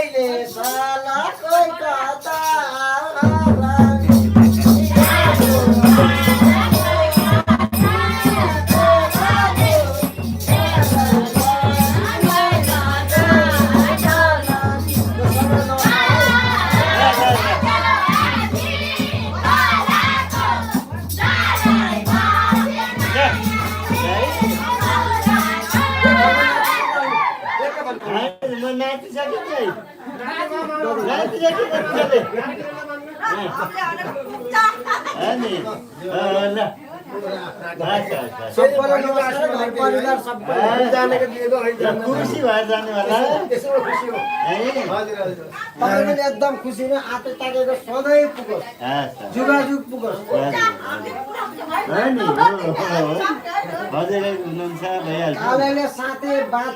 मैले सालाकै कता एकदम खुसी में आते ताकेको सधैँ पुगोस् जुगाजुग पुगोस् हजुर हुनुहुन्छ भइहाल्छ साथै बात